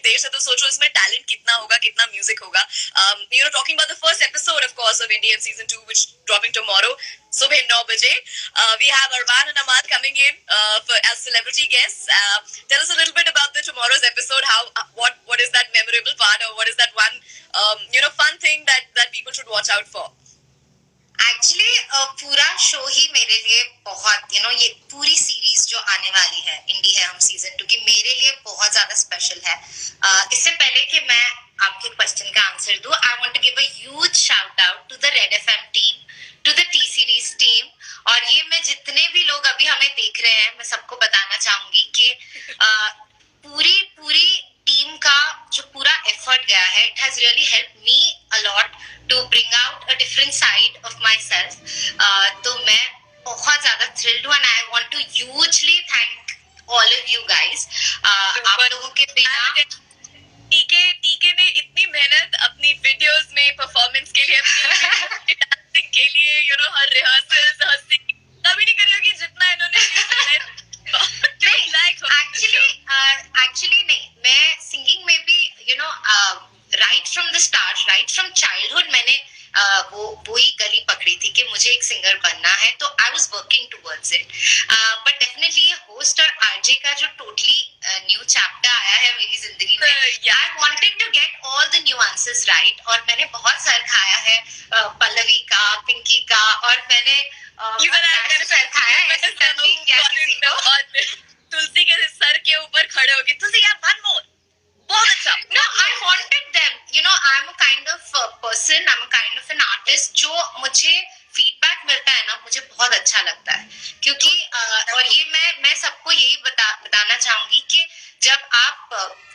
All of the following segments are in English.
देर से, तो सोचो इसमें टैलेंट कितना होगा, कितना म्यूजिक होगा. Talking about the first episode, of course, of Indian season 2, which dropping tomorrow, सुबह 9 बजे. We have Arman and Amal coming in as celebrity guests. Tell us a little bit about the tomorrow's episode. What is that memorable part, or what is that one fun thing that people should watch out for? Actually पूरा show ही मेरे लिए बहुत ये पूरी series जो आने वाली है इंडी है हम सीजन 2 की, मेरे लिए बहुत ज्यादा स्पेशल है. इससे पहले कि मैं आपके क्वेश्चन का आंसर दूं, I want to give a huge shout out to the red FM team, to the T series team. और ये मैं जितने भी लोग अभी हमें देख रहे हैं, मैं सबको बताना चाहूंगी कि पूरी टीम का जो पूरा एफर्ट गया है, it has really help me a lot to bring out a different side of my self. तो मैं बहुत ज्यादा थ्रिल्ड हूँ and I want to hugely thank all of you guys. आप लोगों के बिना टीके ने इतनी मेहनत अपनी वीडियोस में परफॉर्मेंस के लिए, अपनी डांसिंग के लिए, हर रिहर्सल्स, हर सिंगिंग कभी नहीं करी होगी जितना इन्होंने. एक्चुअली नहीं, मैं सिंगिंग में भी right from the start, right from childhood मैंने वो ही गली पकड़ी थी कि मुझे एक सिंगर बनना है, तो I was working towards it. But definitely ये होस्ट और आरजे का जो टोटली न्यू चैप्टर आया है मेरी जिंदगी में, I wanted to get all the nuances right. और मैंने बहुत सर खाया है पल्लवी का, पिंकी का, और मैंने सर खाया है किसी को. तुलसी के सर के ऊपर खड़े होगी, तुलसी यार वन मोर, बहुत अच्छा. No, I wanted them. I'm a kind of person, I'm a kind of an artist. जो मुझे फीडबैक मिलता है ना, मुझे बहुत अच्छा लगता है. क्योंकि और ये मैं सबको यही बताना चाहूंगी कि जब आप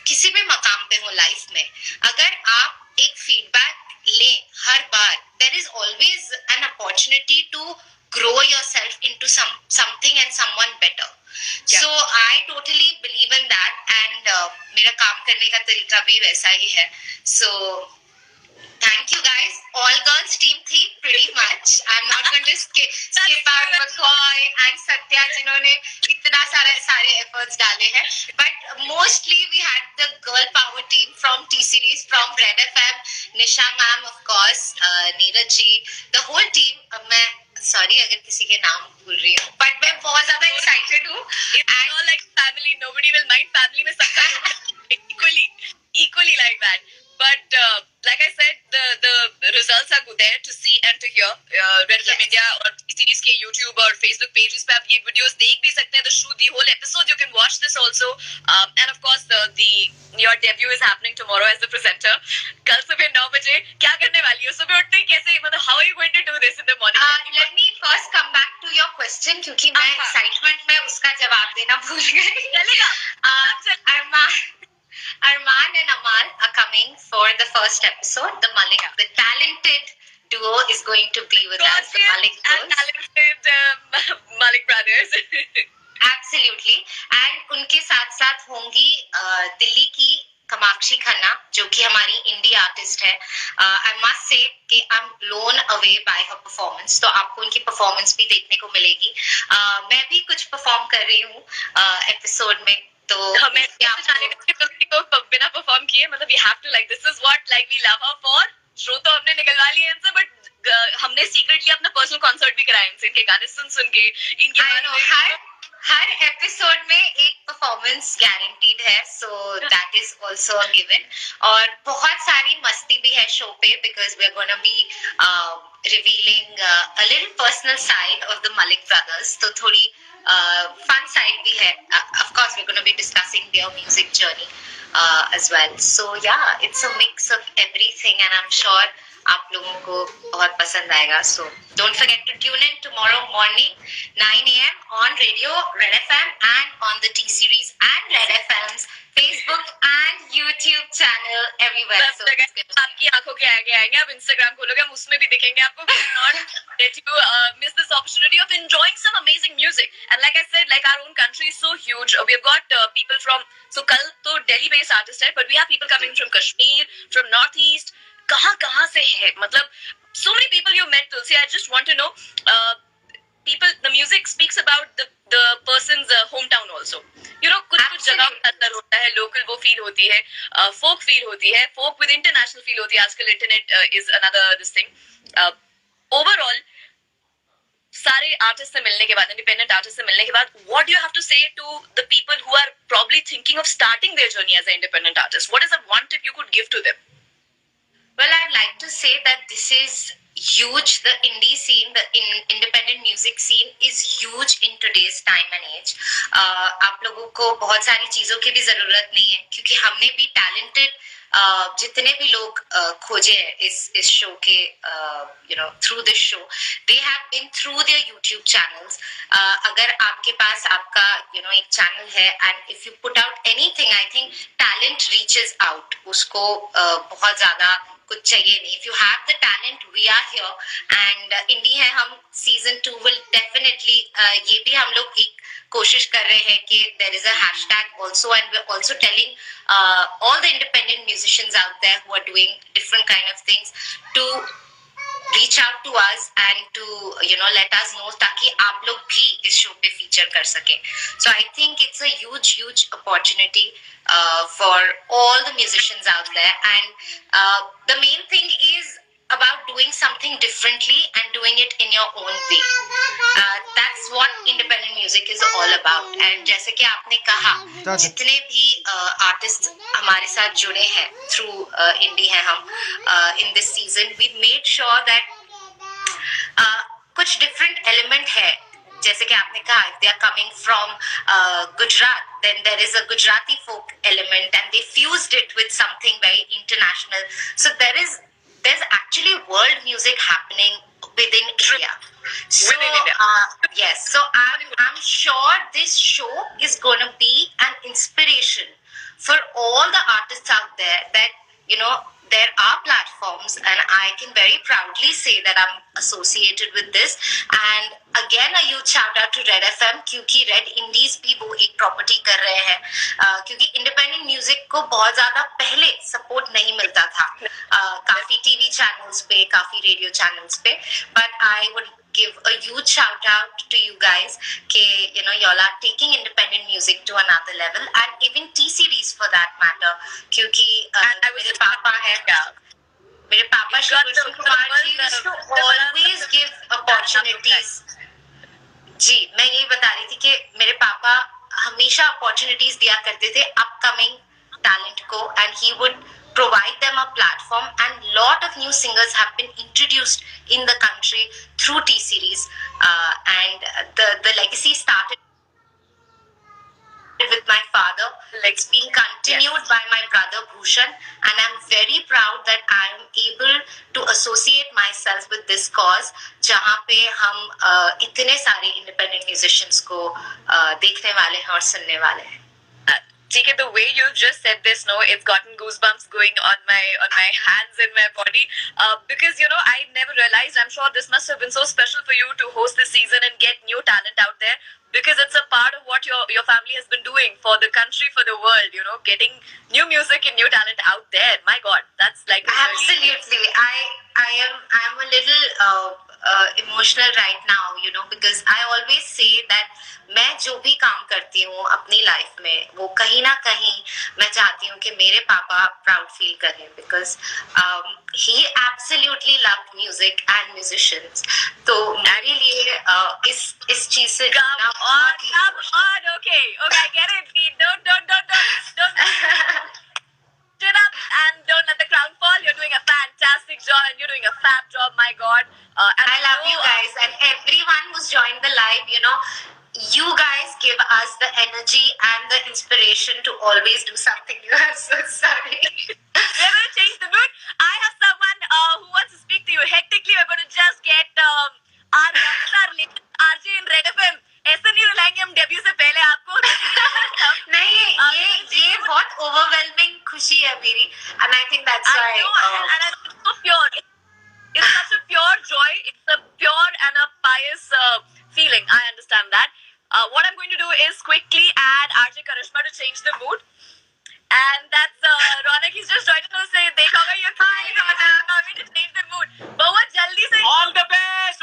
किसी भी मकाम पे हो लाइफ में, अगर आप एक फीडबैक लें हर बार, there is always an opportunity to grow yourself into something and someone better. Yeah. So I totally believe in that, and मेरा काम करने का तरीका भी वैसा ही है. So thank you guys. All girls team थी pretty much. I'm not going to skip out McCoy and Satya जिन्होंने इतना सारे efforts डाले हैं. But mostly we had the girl power team from T series, from Red FM, Nisha ma'am of course, Neeraj ji, the whole team. मैं sorry अगर किसी के नाम भूल रही हूँ, बट मैं बहुत ज्यादा एक्साइटेड हूँ. And like family, nobody will mind. Family में सबका equally like that. But like I said, the results are there to see and to hear. Red FM India और series के YouTube और Facebook pages पे आप ये videos देख भी सकते हैं. The whole episode, you can watch this also. And of course, your debut is happening tomorrow as the presenter. कल सुबह 9 बजे क्या करने वाली हो? सुबह उठते ही कैसे, मतलब how are you going to do this in the morning? Let me first come back to your question, क्योंकि मैं excitement में उसका जवाब देना भूल गई. चलेगा. Arman and Amal are coming for the first episode. The talented duo is going to be with us. The Malik and talented Malik brothers. Absolutely. And उनके साथ साथ होंगी दिल्ली की कामाक्षी खन्ना, जो कि हमारी इंडी आर्टिस्ट है. I must say कि I'm blown away by her performance. तो आपको उनकी परफॉर्मेंस भी देखने को मिलेगी. मैं भी कुछ परफॉर्म कर रही हूँ एपिसोड में. तो हमें जाने को बिना परफॉर्म किए, मतलब we have to, like, this is what like we love her for. Show तो हमने निकलवा लिया इनसे, बट हमने सीक्रेटली अपना पर्सनल कॉन्सर्ट भी कराया इनसे, इनके गाने सुन के, इनके हर एपिसोड में एक परफॉर्मेंस गारंटीड है. So that is also a given. और बहुत सारी मस्ती भी है शो पे, because we are gonna be revealing a little personal side of the Malik brothers. तो थोड़ी fun side भी है. Of course we're going to be discussing their music journey as well. So yeah, it's a mix of everything, and I'm sure आप लोगों को बहुत पसंद आएगा. So don't forget to tune in tomorrow morning 9 a.m. on radio Red FM and on the T series and Red FM's Facebook and YouTube channel everywhere. So आपकी आंखों के आगे आएंगे, आप Instagram खोलोगे, हम उसमें भी दिखेंगे आपको. Not let you miss this opportunity of enjoying some amazing music. And like I said, like our own country is so huge. We have got people from, so कल तो Delhi based artist है, but we have people coming from Kashmir, from Northeast. कहाँ से है, मतलब so many people you met, Tulsi. I just want to know, people, the music speaks about the the person's hometown also. You know, कुछ जगह अंदर होता है, local वो feel होती है, folk feel होती है, folk with international feel होती है. आजकल internet is another this thing. Overall, सारे आर्टिस्ट से मिलने के बाद, इंडिपेंडेंट आर्टिस्ट से मिलने के बाद, what do you have to say to the people who are probably thinking of starting their journey as an independent artist? What is the one tip you could give to them? Well, I'd like to say that this is huge. The indie scene, the independent music scene is huge in today's time and age. आप लोगों को बहुत सारी चीजों की भी जरूरत नहीं है, क्योंकि हमने भी talented जितने भी लोग खोजे हैं इस शो के through this show, they have been through their YouTube channels. अगर आपके पास आपका एक चैनल है, and if you put out anything, I think talent reaches out. उसको बहुत ज्यादा कुछ चाहिए नहीं. If you have the talent, we are here, and indie है हम. Season 2 will definitely ये भी हम लोग एक कोशिश कर रहे हैं कि there is a hashtag also, and we're also telling all the independent musicians out there who are doing different kind of things to reach out to us and to let us know, ताकि आप लोग भी इस show pay feature कर सके. So I think it's a huge opportunity for all the musicians out there, and the main thing is about doing something differently and doing it in your own way. That's what independent music is all about. And जैसे कि आपने कहा, जितने भी artist हमारे साथ जुड़े हैं through indie हैं हम in this season, we made sure that कुछ different element है. जैसे कि आपने कहा, if they are coming from Gujarat, then there is a Gujarati folk element, and they fused it with something very international. So there's actually world music happening within India. So yes, so I'm sure this show is going to be an inspiration for all the artists out there, that there are platforms, and I can very proudly say that I'm associated with this. And again, a huge shout out to Red FM, क्योंकि Red Indies भी वो एक property कर रहे हैं, क्योंकि independent music को बहुत ज़्यादा पहले support नहीं मिलता था, काफी TV channels पे, काफी radio channels पे. But I would give a huge shout out to you guys कि y'all are taking independent music to another level, and even T-Series for that matter, क्योंकि मेरे पापा हैं, मेरे पापा Shri Krishna Kumar ji used to always give opportunities. जी, मैं यही बता रही थी कि मेरे पापा हमेशा opportunities दिया करते थे upcoming talent को, and he would provide them a platform, and lot of new singers have been introduced in the country through T-Series, and the legacy started with my father. It's being continued by my brother Bhushan, and I'm very proud that I am able to associate myself with this cause, जहाँ पे हम इतने सारे independent musicians को देखने वाले हैं और सुनने वाले हैं. TK, the way you've just said this, it's gotten goosebumps going on my hands and my body, because I never realized. I'm sure this must have been so special for you to host this season and get new talent out there, because it's a part of what your family has been doing for the country, for the world. Getting new music and new talent out there. My God, that's like absolutely. I'm a little emotional right now, because I always say that मैं जो भी काम करती हूँ अपनी life में, वो कहीं ना कहीं मैं चाहती हूँ कि मेरे पापा प्राउड फील करें, because he absolutely loved music and musicians. तो मेरे लिए इस चीज से come on, okay, I get it. Don't shut up and don't let the crown fall. You're doing a fantastic job, and you're doing a fab job. My God, and I love you guys, and everyone who's joined the live. You guys give us the energy and the inspiration to always do something new. I'm so sorry. We're going to change the mood. I have someone who wants to speak to you. Hectically, we're going to just get our rockstar RJ in Red FM. ऐसा नहीं बुलाएंगे हम debut से पहले आपको. नहीं, ये बहुत overwhelming खुशी है मेरी, and I think that's why. And it's so pure. It's such a pure joy. It's a pure and a pious feeling. I understand that. What I'm going to do is quickly add RJ Karishma to change the mood. And that's Ronak. He's just joined us to say, "Dekha ye hi Ronak, to change the mood." बहुत जल्दी से. All the best.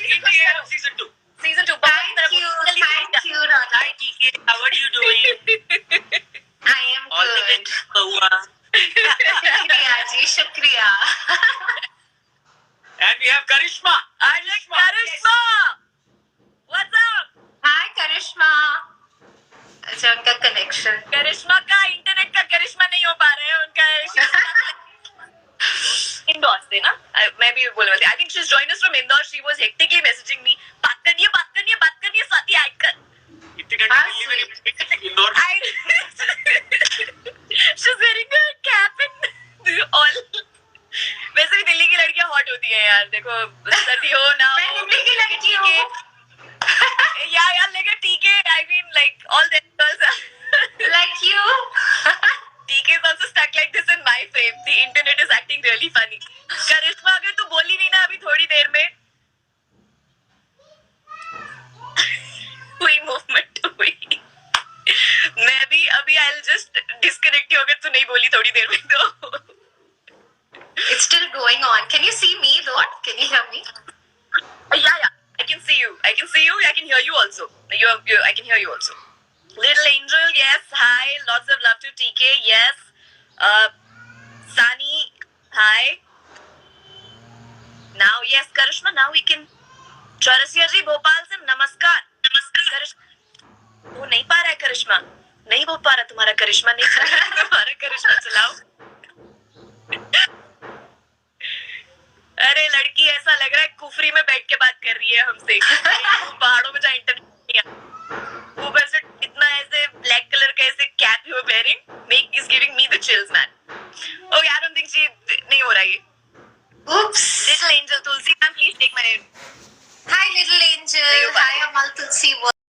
India season 2. Thank you. हुआ. शुक्रिया जी, शुक्रिया. And we have Karishma. Karishma! What's up? हाय करिश्मा. अच्छा, उनका connection. करिश्मा का internet का करिश्मा नहीं हो पा रहा है उनका. इंदौर से ना, मैं भी बोलने वाली. I think she's joined us from Indore. She was hectically messaging me. बात करनी है स्वाति आकर. इतनी ठंडी दिल्ली में नहीं, इंदौर में. She's wearing a cap and all. वैसे भी दिल्ली की लड़कियां हॉट होती हैं यार. देखो सर्दी हो ना मैं हो, दिल्ली की लड़की हूँ. यार लेकिन TK, I mean like all the girls are. Like you. TK is also stuck like this in my frame. The internet is acting really funny. करिश्मा, अगर तू बोली नहीं ना अभी थोड़ी देर में, हुई मूवमेंट हुई. मैं भी अभी I'll just disconnect you अगर तू नहीं बोली थोड़ी देर में तो. It's still going on. Can you see me though? Can you hear me? Yeah. I can see you. I can hear you also. I can hear you also. Little Angel, yes. Hi. Lots of love to TK. Yes. Sani, hi. Now, yes, Karishma. Now we can. Chaurasia जी भोपाल से नमस्कार. करिश्मा वो नहीं पा रहा है. करिश्मा नहीं हो पा रहा. तुम्हारा करिश्मा नहीं चल रहा है. तुम्हारा करिश्मा चलाओ. अरे लड़की, ऐसा लग रहा है कुफरी में बैठ के बात कर रही है हमसे. पहाड़ों में जहाँ इंटरनेट नहीं है. ऊपर से इतना ऐसे ब्लैक कलर का ऐसे cap you are wearing is giving me the chills man.